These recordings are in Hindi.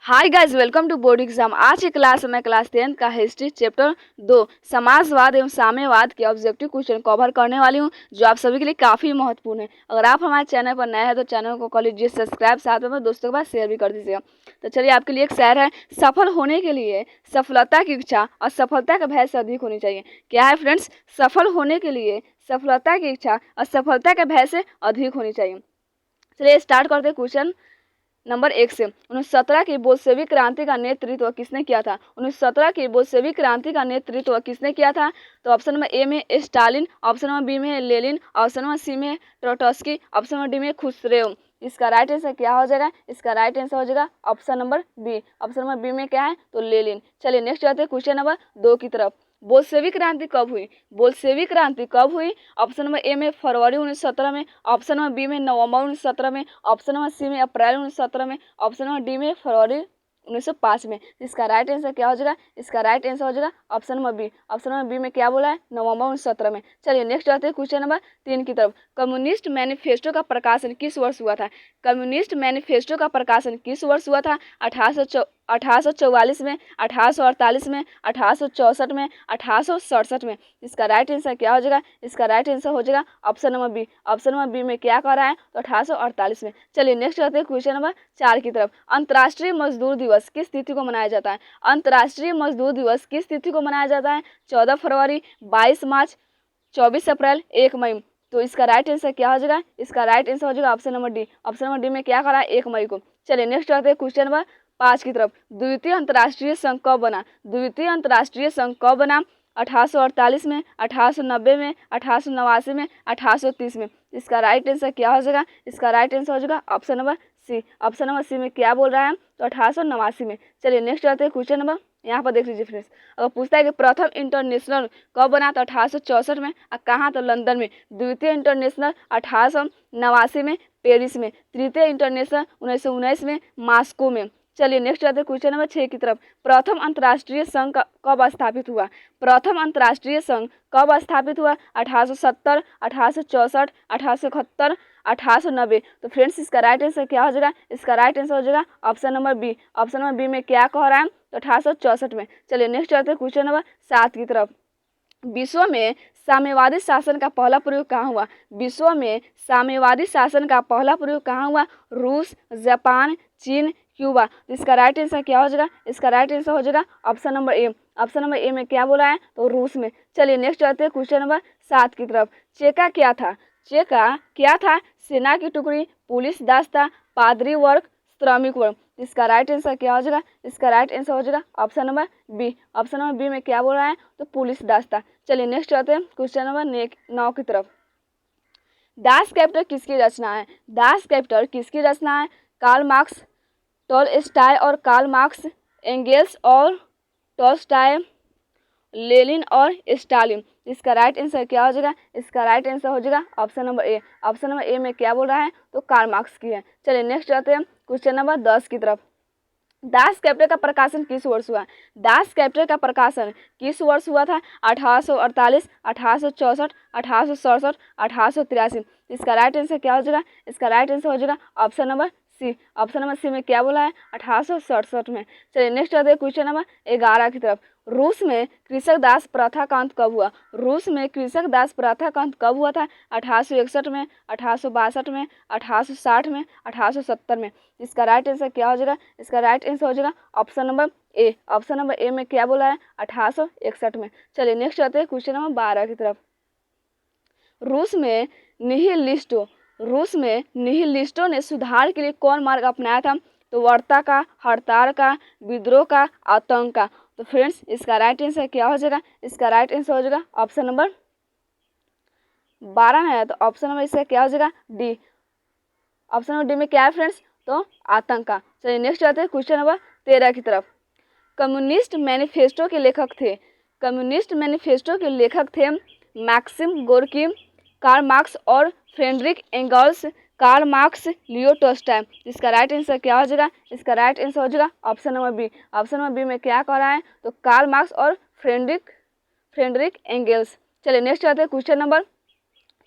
Hi guys, welcome to board exam. आज की क्लास में क्लास 10 का हिस्ट्री चैप्टर 2 समाजवाद एवं साम्यवाद के ऑब्जेक्टिव क्वेश्चन कवर करने वाली हूं, जो आप सभी के लिए काफ़ी महत्वपूर्ण है। अगर आप हमारे चैनल पर नए हैं तो चैनल को कर लीजिए सब्सक्राइब, साथ में दोस्तों के पास शेयर भी कर दीजिएगा। तो चलिए, आपके लिए एक शेर है। सफल होने के लिए सफलता की इच्छा और सफलता का भय से अधिक होनी चाहिए। क्या है फ्रेंड्स? सफल होने के लिए सफलता की इच्छा और सफलता के भय से अधिक होनी चाहिए। चलिए स्टार्ट करते हैं क्वेश्चन नंबर 1 से। 1917 की बोल्शेविक क्रांति का नेतृत्व किसने किया था? 1917 की बोल्शेविक क्रांति का नेतृत्व किसने किया था? तो ऑप्शन नंबर ए में स्टालिन, ऑप्शन नंबर बी में लेनिन, ऑप्शन नंबर सी में ट्रोट्स्की, ऑप्शन नंबर डी में खुसरेव। इसका राइट आंसर क्या हो जाएगा? इसका राइट आंसर हो जाएगा option number B. Option number B में क्या है? तो लेनिन। चलिए नेक्स्ट जाते हैं क्वेश्चन नंबर 2 की तरफ। बोल्शेविक क्रांति कब हुई? बोल्शेविक क्रांति कब हुई? ऑप्शन नंबर ए में फरवरी 1917 में, ऑप्शन नंबर बी में नवंबर 1917 में, ऑप्शन नंबर सी में अप्रैल 1917 में, ऑप्शन नंबर डी में फरवरी 1905 में। इसका राइट आंसर क्या हो जाएगा? इसका राइट आंसर हो जाएगा option number B. Option number B में क्या बोला है? नवंबर 1917 में। चलिए नेक्स्ट आते हैं क्वेश्चन नंबर 3 की तरफ। कम्युनिस्ट मैनिफेस्टो का प्रकाशन किस वर्ष हुआ था? कम्युनिस्ट मैनिफेस्टो का प्रकाशन किस वर्ष हुआ था? 1844 में, 1848 में, 1864 में, 1867 में। इसका राइट आंसर क्या हो जाएगा? इसका राइट आंसर हो जाएगा option number B. Option number B में क्या कह रहा है? तो 1848 में। चलिए नेक्स्ट आते हैं क्वेश्चन नंबर 4 की तरफ। अंतर्राष्ट्रीय मजदूर दिवस किस तिथि को मनाया जाता है? अंतर्राष्ट्रीय मजदूर दिवस किस तिथि को मनाया जाता है? 14 फरवरी, 22 मार्च, 24 अप्रैल, 1 मई। तो इसका राइट आंसर क्या हो जाएगा? इसका राइट आंसर हो जाएगा option number D. Option number D में क्या करा है? 1 मई को। चलिए नेक्स्ट आते हैं क्वेश्चन नंबर 5 की तरफ। द्वितीय अंतर्राष्ट्रीय संघ कब बना? द्वितीय अंतर्राष्ट्रीय संघ कब बना? 1848 में, 1890 में, 1889 में, 1830 में। इसका राइट आंसर क्या हो जाएगा? इसका राइट आंसर हो जाएगा option number C. Option number C में क्या बोल रहा है? तो 1889 में। चलिए नेक्स्ट आते हैं क्वेश्चन नंबर, यहाँ पर देख लीजिए फ्रेंड्स। अगर पूछता है कि प्रथम इंटरनेशनल कब बना? तो 1864 में। और कहाँ? तो लंदन में। द्वितीय इंटरनेशनल 1889 में पेरिस में। तृतीय इंटरनेशनल 1919 में मॉस्को में। चलिए नेक्स्ट आते हैं क्वेश्चन नंबर 6 की तरफ। प्रथम अंतर्राष्ट्रीय संघ कब स्थापित हुआ? प्रथम अंतर्राष्ट्रीय संघ कब स्थापित हुआ? 1870, 1864, 1871, 1890। तो फ्रेंड्स इसका राइट आंसर क्या हो जाएगा? इसका राइट आंसर हो जाएगा option number B. Option number B में क्या कह रहा है? तो 1864 में। चलिए नेक्स्ट आते हैं क्वेश्चन नंबर 7 की तरफ। विश्व में साम्यवादी शासन का पहला प्रयोग कहाँ हुआ? विश्व में साम्यवादी शासन का पहला प्रयोग कहाँ हुआ? रूस, जापान, चीन, क्यूबा। तो इसका राइट आंसर क्या हो जाएगा? इसका राइट आंसर हो जाएगा option number A. Option number A में क्या बोला है? तो रूस में। चलिए नेक्स्ट आते हैं क्वेश्चन नंबर 7 की तरफ। चेका क्या था? चेका क्या था? सेना की टुकड़ी, पुलिस दास्ता, पादरी वर्ग, श्रमिक वर्ग। इसका राइट आंसर क्या हो जाएगा? इसका राइट आंसर हो जाएगा option number B. Option number B में क्या बोल रहा है? तो पुलिस दास्ता। चलिए नेक्स्ट आते हैं क्वेश्चन नंबर 9 की तरफ। दास कैपिटल किसकी रचना है? दास कैपिटल किसकी रचना है? कार्ल मार्क्स, टॉलस्टॉय और कार्ल मार्क्स, एंगेल्स और टॉलस्टॉय, लेनिन और स्टालिन। इसका राइट आंसर क्या हो जाएगा? इसका राइट आंसर हो जाएगा option number A. Option number A में क्या बोल रहा है? तो कार्ल मार्क्स की है। चलिए नेक्स्ट आते हैं क्वेश्चन नंबर 10 की तरफ। दास कैपिटल का प्रकाशन किस वर्ष हुआ? दास कैपिटल का प्रकाशन किस वर्ष हुआ था? 1848, 1864, 1867, 1883। इसका राइट आंसर क्या हो जाएगा? इसका राइट आंसर हो जाएगा option number C. Option number C में क्या बोला है? 1867 में। चलिए नेक्स्ट आते हैं क्वेश्चन नंबर 11 की तरफ। रूस में कृषक दास प्रथा का अंत कब हुआ? रूस में कृषक दास प्रथा का अंत कब हुआ था? 1861 में, 1862 में, 1860 में, 1870 में। इसका राइट आंसर क्या हो जाएगा? इसका राइट आंसर हो जाएगा option number A. Option number A में क्या बोला है? 1861 में। चलिए नेक्स्ट आते हैं क्वेश्चन नंबर 12 की तरफ। रूस में निहिलिस्टों ने सुधार के लिए कौन मार्ग अपनाया था? तो वर्ता का, हड़ताल का, विद्रोह का, आतंक का। तो फ्रेंड्स इसका राइट आंसर क्या हो जाएगा? इसका राइट आंसर हो जाएगा ऑप्शन नंबर 12 है, तो ऑप्शन नंबर इसका क्या हो जाएगा? डी। ऑप्शन नंबर डी में क्या है फ्रेंड्स? तो आतंक का। चलिए नेक्स्ट आते हैं क्वेश्चन नंबर 13 की तरफ। कम्युनिस्ट मैनिफेस्टो के लेखक थे, कम्युनिस्ट मैनिफेस्टो के लेखक थे मैक्सिम गोर्की, कार्ल मार्क्स और Friedrich Engels, Karl Marx, Leo Tolstoy. इसका राइट आंसर क्या हो जाएगा? इसका राइट आंसर हो जाएगा option number B. Option number B में क्या कह रहा है? तो कार्ल मार्क्स और फ्रेडरिक एंगल्स। चलिए नेक्स्ट आते हैं क्वेश्चन नंबर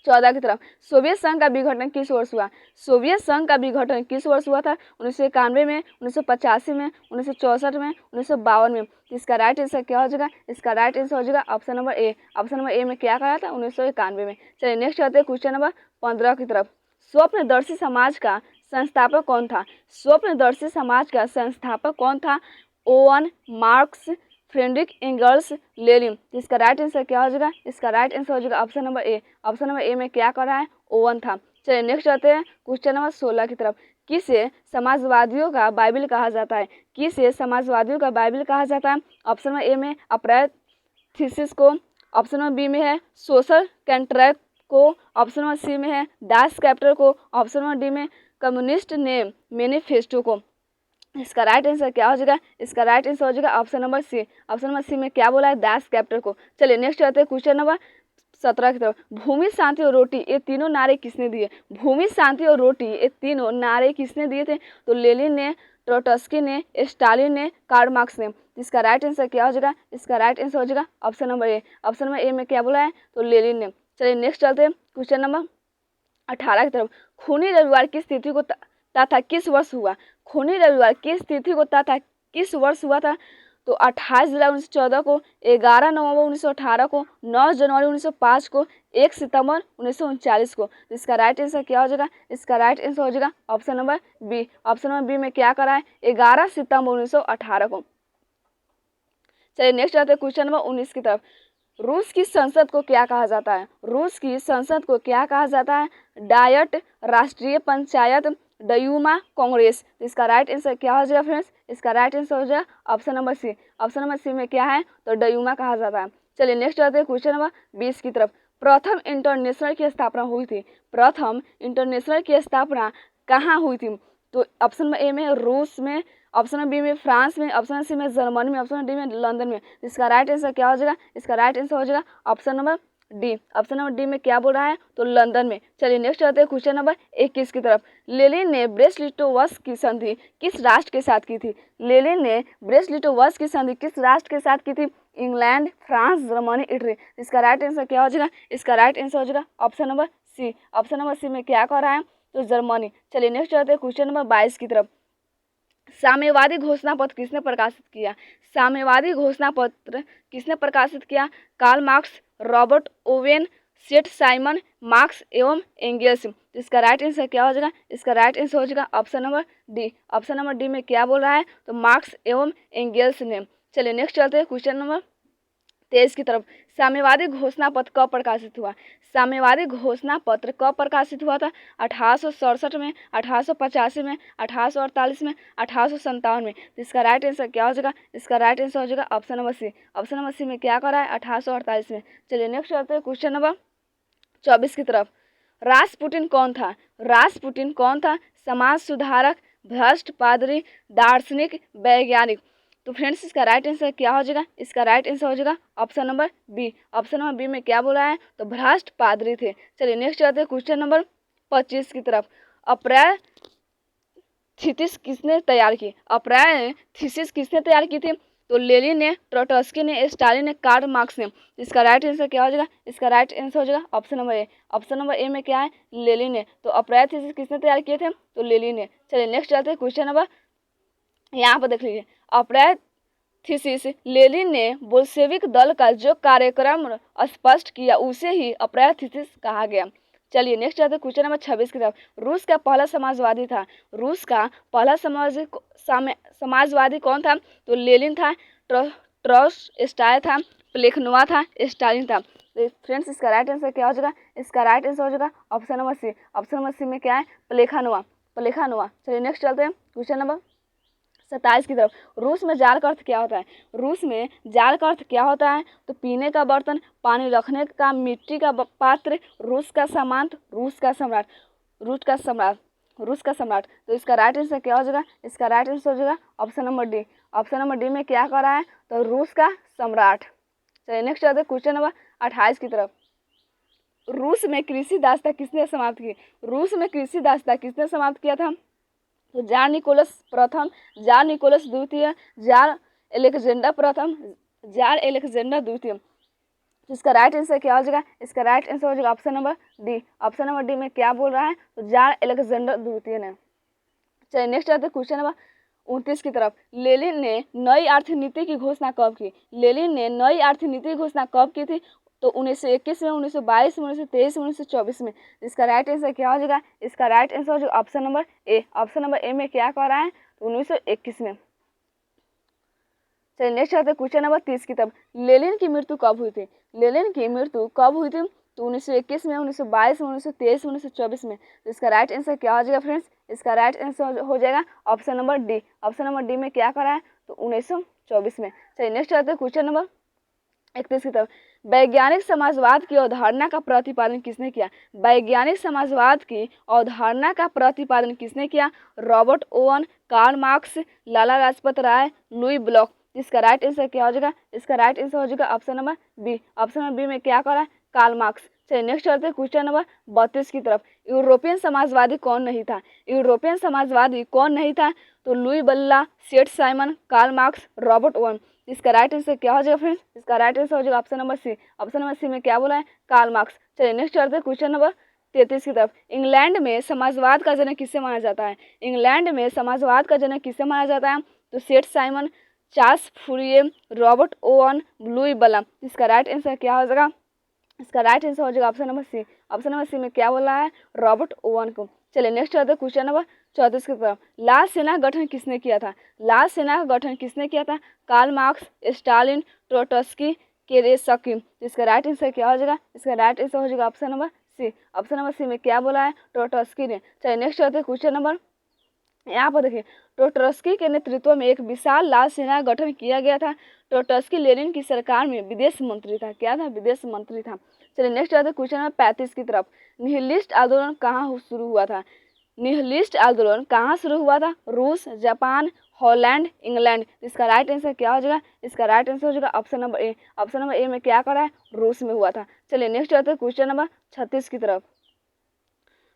14 की तरफ सोवियत संघ का विघटन किस वर्ष हुआ? सोवियत संघ का विघटन किस वर्ष हुआ था? 1991 में, 1985 में, 1964 में, 1952 में। इसका राइट आंसर क्या हो जाएगा? इसका राइट आंसर हो जाएगा option number A. Option number A में क्या कहा था? 1991 में। चलिए नेक्स्ट आते हैं क्वेश्चन नंबर 15 की तरफ। स्वप्नदर्शी समाज का संस्थापक कौन था? स्वप्नदर्शी समाज का संस्थापक कौन था? Owen, Marx, Friedrich Engels, Lenin. इसका राइट आंसर क्या हो जाएगा? इसका राइट आंसर हो जाएगा option number A. Option number A में क्या कर रहा है? ओवन था। चलिए नेक्स्ट आते हैं क्वेश्चन नंबर 16 की तरफ। किसे समाजवादियों का बाइबिल कहा जाता है? किसे समाजवादियों का बाइबिल कहा जाता है? ऑप्शन नंबर ए में अप्रैल थीसिस को, ऑप्शन नंबर बी में है सोशल कंट्रैक्ट को, ऑप्शन नंबर सी में है दास कैपिटल को, ऑप्शन नंबर डी में कम्युनिस्ट ने मैनिफेस्टो को। इसका राइट आंसर क्या हो जाएगा? इसका राइट आंसर हो जाएगा option number C. Option number C में क्या बोला है? दास कैपिटल को। चलिए नेक्स्ट आते हैं क्वेश्चन नंबर 17 की तरफ। भूमि, शांति और रोटी ये तीनों नारे किसने दिए? भूमि, शांति और रोटी ये तीनों नारे किसने दिए थे? तो लेनिन ने, ट्रोट्स्की ने, स्टालिन ने, कार्ल मार्क्स ने। इसका राइट आंसर क्या हो जाएगा? इसका राइट आंसर हो जाएगा option number A. Option number A में क्या बोला है? तो लेनिन ने। चलिए नेक्स्ट चलते हैं क्वेश्चन नंबर 18 की तरफ। खूनी रविवार किस तिथि को तथा किस वर्ष हुआ? खूनी रविवार किस तिथि को तथा किस वर्ष हुआ था? तो 28 जुलाई 1914 को, 11 नवंबर 1918 को, 9 जनवरी 1905 को, 1 सितंबर 1939 को। तो इसका राइट आंसर क्या हो जाएगा? इसका राइट आंसर हो जाएगा option number B. Option number B में क्या करा है? 11 सितंबर 1918 को। चलिए नेक्स्ट आते हैं क्वेश्चन नंबर 19 की तरफ। रूस की संसद को क्या कहा जाता है? रूस की संसद को क्या कहा जाता है? डायट, राष्ट्रीय पंचायत, डयूमा, कांग्रेस। तो इसका राइट आंसर क्या हो जाएगा फ्रेंड्स? इसका राइट आंसर हो जाएगा option number C. Option number C में क्या है? तो डयूमा कहा जाता है। चलिए नेक्स्ट आते हैं क्वेश्चन नंबर 20 की तरफ। प्रथम इंटरनेशनल की स्थापना हुई थी। प्रथम इंटरनेशनल की स्थापना कहाँ हुई थी? तो ऑप्शन नंबर ए में रूस में, ऑप्शन नंबर बी में फ्रांस में, ऑप्शन नंबर सी में जर्मनी में, ऑप्शन नंबर डी में लंदन में। इसका राइट आंसर क्या हो जाएगा? इसका राइट आंसर हो जाएगा option number D. Option number D में क्या बोल रहा है? तो लंदन में। चलिए नेक्स्ट आते हैं क्वेश्चन नंबर 21 की तरफ। लेनिन ने ब्रेस्ट-लिटोव की संधि किस राष्ट्र के साथ की थी? लेनिन ने ब्रेस्ट-लिटोव की संधि किस राष्ट्र के साथ की थी? England, France, Germany, Italy. इसका राइट आंसर क्या हो जाएगा? इसका राइट आंसर हो जाएगा option number C. Option number C में क्या कर रहा है? तो जर्मनी। चलिए नेक्स्ट आते हैं क्वेश्चन नंबर 22 की तरफ। साम्यवादी घोषणा पत्र किसने प्रकाशित किया? साम्यवादी घोषणा पत्र किसने प्रकाशित किया? कार्ल मार्क्स, रॉबर्ट ओवेन, सेठ साइमन, मार्क्स एवं एंगेल्स। इसका राइट आंसर क्या हो जाएगा? इसका राइट आंसर हो जाएगा option number D. Option number D में क्या बोल रहा है? तो मार्क्स एवं एंगेल्स ने। चलिए नेक्स्ट चलते हैं क्वेश्चन नंबर 23 की तरफ। साम्यवादी घोषणा पत्र कब प्रकाशित हुआ? साम्यवादी घोषणा पत्र कब प्रकाशित हुआ था? 1867 में, 1885 में, 1848 में, 1857 में। तो इसका राइट आंसर क्या हो जाएगा? इसका राइट आंसर हो जाएगा option number C. Option number C में क्या करा है? 1848 में। चलिए नेक्स्ट चलते हैं क्वेश्चन नंबर 24 की तरफ। रासपुटिन कौन था? रासपुटिन कौन था? समाज सुधारक, भ्रष्ट, पादरी, दार्शनिक, वैज्ञानिक। तो फ्रेंड्स इसका राइट आंसर क्या हो जाएगा? इसका राइट आंसर हो जाएगा option number B. Option number B में क्या बोला है? तो भ्रष्ट पादरी थे। चलिए नेक्स्ट आते हैं क्वेश्चन नंबर 25 की तरफ। अप्रैल थीसिस किसने तैयार की? अप्रैल थीसिस किसने तैयार की थी? तो लेनिन ने, ट्रोट्स्की ने, स्टालिन ने, कार्ल मार्क्स ने। इसका राइट आंसर क्या हो जाएगा? इसका राइट आंसर हो जाएगा option number A. Option number A में क्या है? लेनिन ने। तो अप्रैल थीसिस किसने तैयार किए थे? तो लेनिन ने। चलिए नेक्स्ट आते हैं क्वेश्चन नंबर, यहाँ पर देख लीजिए। अप्रैल थीसिस, लेनिन ने बोल्शेविक दल का जो कार्यक्रम स्पष्ट किया उसे ही अप्रैल थीसिस कहा गया। चलिए नेक्स्ट आते हैं क्वेश्चन नंबर 26 की तरफ। रूस का पहला समाजवादी था। रूस का पहला समाजवादी कौन था? तो लेनिन था, ट्रोट्स्की था, प्लेखनोवा था, स्टालिन था। तो फ्रेंड्स इसका राइट आंसर क्या हो जाएगा? इसका राइट आंसर हो जाएगा option number C. Option number C में क्या है? प्लेखनोवा, प्लेखनोवा। चलिए नेक्स्ट चलते हैं क्वेश्चन नंबर 27 की तरफ। रूस में जार का अर्थ क्या होता है? रूस में जार का अर्थ क्या होता है? तो पीने का बर्तन, पानी रखने का मिट्टी का पात्र, रूस का सामंत, रूस का सम्राट, रूस का सम्राट, रूस का सम्राट। तो इसका राइट आंसर क्या हो जाएगा? इसका राइट आंसर हो जाएगा option number D. Option number D में क्या कर रहा है? तो रूस का सम्राट। चलिए नेक्स्ट आते हैं क्वेश्चन नंबर 28 की तरफ। रूस में कृषि दासता किसने समाप्त की? रूस में कृषि दासता किसने समाप्त किया था? तो जार निकोलस प्रथम, जार निकोलस द्वितीय, जार एलेक्जेंडर प्रथम, जार एलेक्जेंडर द्वितीय। तो इसका राइट आंसर क्या हो जाएगा? इसका राइट आंसर हो जाएगा option number D. Option number D में क्या बोल रहा है? तो जार अलेक्जेंडर द्वितीय ने। चलिए नेक्स्ट आते हैं क्वेश्चन नंबर 29 की तरफ। लेनिन ने नई आर्थिक नीति की घोषणा कब की? लेनिन ने नई आर्थिक नीति की घोषणा कब की थी? तो 1921 में, 1922 में, 1923 में, 1924 में। इसका राइट आंसर क्या हो जाएगा? इसका राइट आंसर हो जाएगा option number A. Option number A में क्या कह रहा है? तो 1921 में। चलिए नेक्स्ट आते हैं क्वेश्चन नंबर 30 की तरफ। लेनिन की मृत्यु कब हुई थी? लेनिन की मृत्यु कब हुई थी? तो 1921 में, 1922 में, 1923 में, 1924 में। तो इसका राइट आंसर क्या हो जाएगा फ्रेंड्स? इसका राइट आंसर हो जाएगा option number D. Option number D में क्या करा है? तो 1924 में। चलिए नेक्स्ट आते हैं क्वेश्चन नंबर 31 की तरफ। वैज्ञानिक समाजवाद की अवधारणा का प्रतिपादन किसने किया? वैज्ञानिक समाजवाद की अवधारणा का प्रतिपादन किसने किया? Robert Owen, Karl Marx, Lala Lajpat Rai, Louis Blanc. इसका राइट आंसर क्या हो जाएगा? इसका राइट आंसर हो जाएगा option number B. Option number B में क्या करा है? Karl Marx. चलिए नेक्स्ट चलते हैं क्वेश्चन नंबर 32 की तरफ। यूरोपियन समाजवादी कौन नहीं था? यूरोपियन समाजवादी कौन नहीं था? तो Louis Blanc, Saint Simon, Karl Marx, Robert Owen. इसका राइट आंसर क्या हो जाएगा फ्रेंड्स? इसका राइट आंसर हो जाएगा option number C. Option number C में क्या बोला है? Karl Marx. चलिए नेक्स्ट चलते हैं क्वेश्चन नंबर 33 की तरफ। इंग्लैंड में समाजवाद का जनक किसे माना जाता है? इंग्लैंड में समाजवाद का जनक किसे माना जाता है? तो सेठ Simon, Charles Fourier, Robert oven, Louis बल्ला। इसका राइट आंसर क्या हो जाएगा? इसका राइट आंसर हो जाएगा option number C. Option number C में क्या बोला है? रॉबर्ट ओवन को। चलिए नेक्स्ट आता है क्वेश्चन नंबर 34 की तरफ। लाल सेना का गठन किसने किया था? लाल सेना का गठन किसने किया था? Karl Marx, Stalin, Trotsky, Kerensky. इसका राइट आंसर क्या हो जाएगा? इसका राइट आंसर हो जाएगा option number C. Option number C में क्या बोला है? ट्रोट्स्की ने। चलिए नेक्स्ट आते हैं क्वेश्चन नंबर, यहाँ पर देखिए, ट्रोट्स्की के नेतृत्व में एक विशाल लाल सेना का गठन किया गया था। ट्रोट्स्की लेनिन की सरकार में विदेश मंत्री था। क्या था? विदेश मंत्री था। चलिए नेक्स्ट आते हैं क्वेश्चन नंबर 35 की तरफ। निहिलिस्ट आंदोलन कहाँ शुरू हुआ था? निहिलिस्ट आंदोलन कहाँ शुरू हुआ था? रूस, जापान, हॉलैंड, इंग्लैंड। इसका राइट आंसर क्या हो जाएगा? इसका राइट आंसर हो जाएगा option number A. Option number A में क्या करा है? रूस में हुआ था। चलिए नेक्स्ट आते हैं क्वेश्चन नंबर 36 की तरफ।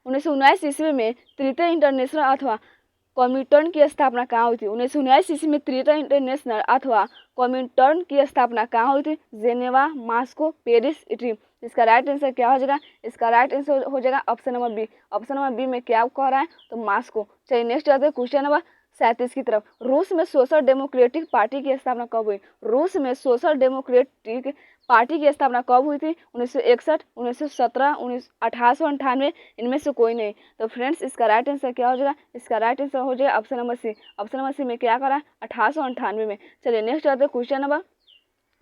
1919 ईस्वी में तृतीय इंटरनेशनल अथवा कॉमिंटर्न की स्थापना कहाँ हुई थी? 1919 ईस्वी में तृतीय इंटरनेशनल अथवा कॉमिंटर्न की स्थापना कहाँ हुई थी? Geneva, Moscow, Paris, Italy. इसका राइट आंसर क्या हो जाएगा? इसका राइट आंसर हो जाएगा option number B. Option number B में क्या कह रहा है? तो मॉस्को। चलिए नेक्स्ट आते हैं क्वेश्चन नंबर 37 की तरफ। रूस में सोशल डेमोक्रेटिक पार्टी की स्थापना कब हुई? रूस में सोशल डेमोक्रेटिक पार्टी की स्थापना कब हुई थी? 1961, 1917, 1898, इनमें से कोई नहीं। तो फ्रेंड्स इसका राइट आंसर क्या हो जाएगा? इसका राइट आंसर हो जाएगा option number C. Option number C में क्या करा है? 1898 में। चलिए नेक्स्ट आते हैं क्वेश्चन नंबर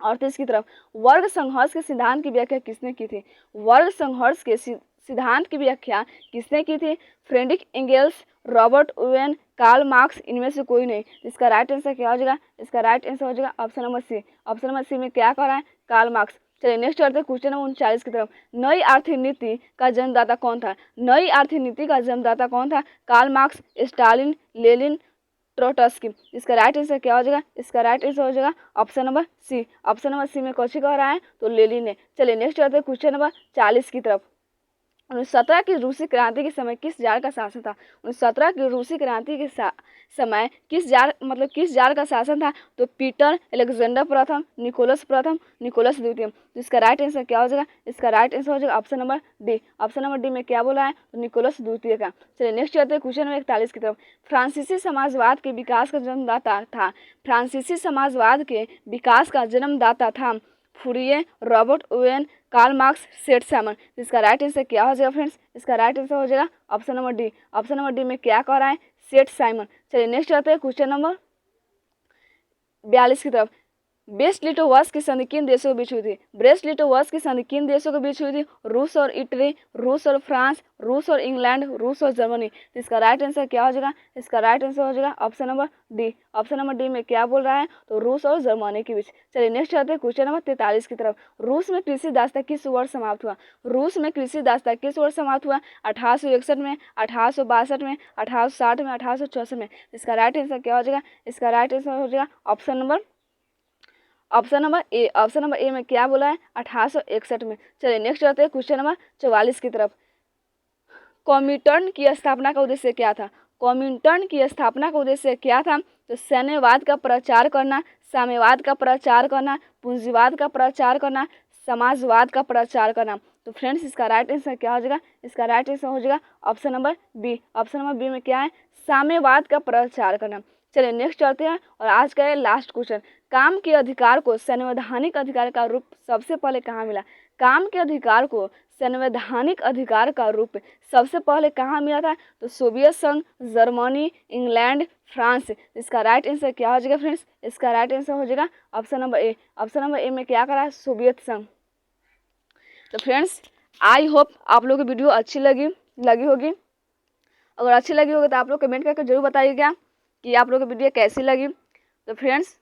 38 की तरफ। वर्ग संघर्ष के सिद्धांत की व्याख्या किसने की थी? वर्ग संघर्ष के सिद्धांत की व्याख्या किसने की थी? Friedrich Engels, Robert Owen, Karl Marx, इनमें से कोई नहीं। इसका राइट आंसर क्या हो जाएगा? इसका राइट आंसर हो जाएगा option number C. Option number C में क्या कर रहा है? Karl Marx. चलिए नेक्स्ट करते हैं क्वेश्चन नंबर 39 की तरफ। नई आर्थिक नीति का जन्मदाता कौन था? नई आर्थिक नीति का जन्मदाता कौन था? Karl Marx, Stalin, Lenin, Trotsky. इसका राइट आंसर क्या हो जाएगा? इसका राइट आंसर हो जाएगा option number C. Option number C में कौन सी कह रहा है? तो लेनिन ने। चलिए नेक्स्ट करते हैं क्वेश्चन नंबर 40 की तरफ। 1917 की रूसी क्रांति के समय किस जार का शासन था? 1917 की रूसी क्रांति के समय किस जार का शासन था? तो पीटर, अलेक्जेंडर प्रथम, निकोलस प्रथम, निकोलस द्वितीय। तो इसका राइट आंसर क्या हो जाएगा? इसका राइट आंसर हो जाएगा option number D. Option number D में क्या बोला है? तो निकोलस द्वितीय का। चलिए नेक्स्ट चलते हैं क्वेश्चन नंबर 41 की तरफ। फ्रांसीसी समाजवाद के विकास का जन्मदाता था। फ्रांसीसी समाजवाद के विकास का जन्मदाता था Fourier, Robert Owen, Karl Marx, Saint Simon. इसका राइट आंसर क्या हो जाएगा फ्रेंड्स? इसका राइट आंसर हो जाएगा option number D. Option number D में क्या कह रहा है? सेठ साइमन। चलिए नेक्स्ट आते हैं क्वेश्चन नंबर 42 की तरफ। ब्रेस्ट लिटोवस की संधि किन देशों के बीच हुई थी? ब्रेस्ट लिटोवस की संधि किन देशों के बीच हुई थी? रूस और इटली, रूस और फ्रांस, रूस और इंग्लैंड, रूस और जर्मनी। तो इसका राइट आंसर क्या हो जाएगा? इसका राइट आंसर हो जाएगा option number D. Option number D में क्या बोल रहा है? तो रूस और जर्मनी के बीच। चलिए नेक्स्ट आते हैं क्वेश्चन नंबर 43 की तरफ। रूस में कृषि दासता किस वर्ष समाप्त हुआ? रूस में कृषि दासता किस वर्ष समाप्त हुआ? 1861 में, 1862 में, 1860 में, 1864 में। इसका राइट आंसर क्या हो जाएगा? इसका राइट आंसर हो जाएगा option number A. Option number A में क्या बोला है? 1861 में। चलिए नेक्स्ट आते हैं क्वेश्चन नंबर 44 की तरफ। कॉमिंटर्न की स्थापना का उद्देश्य क्या था? कॉमिंटर्न की स्थापना का उद्देश्य क्या था? तो सैन्यवाद का प्रचार करना, साम्यवाद का प्रचार करना, पूंजीवाद का प्रचार करना, समाजवाद का प्रचार करना। तो फ्रेंड्स इसका राइट आंसर क्या हो जाएगा? इसका राइट आंसर हो जाएगा option number B. Option number B में क्या है? साम्यवाद का प्रचार करना। चलिए नेक्स्ट चलते हैं और आज का लास्ट क्वेश्चन, काम के अधिकार को संवैधानिक अधिकार का रूप सबसे पहले कहाँ मिला? काम के अधिकार को संवैधानिक अधिकार का रूप सबसे पहले कहाँ मिला था? तो सोवियत संघ, जर्मनी, इंग्लैंड, फ्रांस। इसका राइट आंसर क्या हो जाएगा फ्रेंड्स? इसका राइट आंसर हो जाएगा option number A. Option number A में क्या करा? सोवियत संघ। तो फ्रेंड्स आई होप आप लोगों की वीडियो अच्छी लगी होगी। अगर अच्छी लगी होगी तो आप लोग कमेंट करके जरूर बताइएगा कि आप लोगों की वीडियो कैसी लगी। तो फ्रेंड्स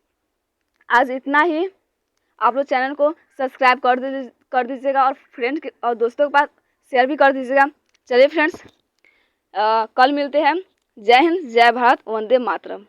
आज इतना ही। आप लोग चैनल को सब्सक्राइब कर दीजिएगा और फ्रेंड्स और दोस्तों के पास शेयर भी कर दीजिएगा। चलिए फ्रेंड्स कल मिलते हैं। जय हिंद, जय भारत, वंदे मातरम।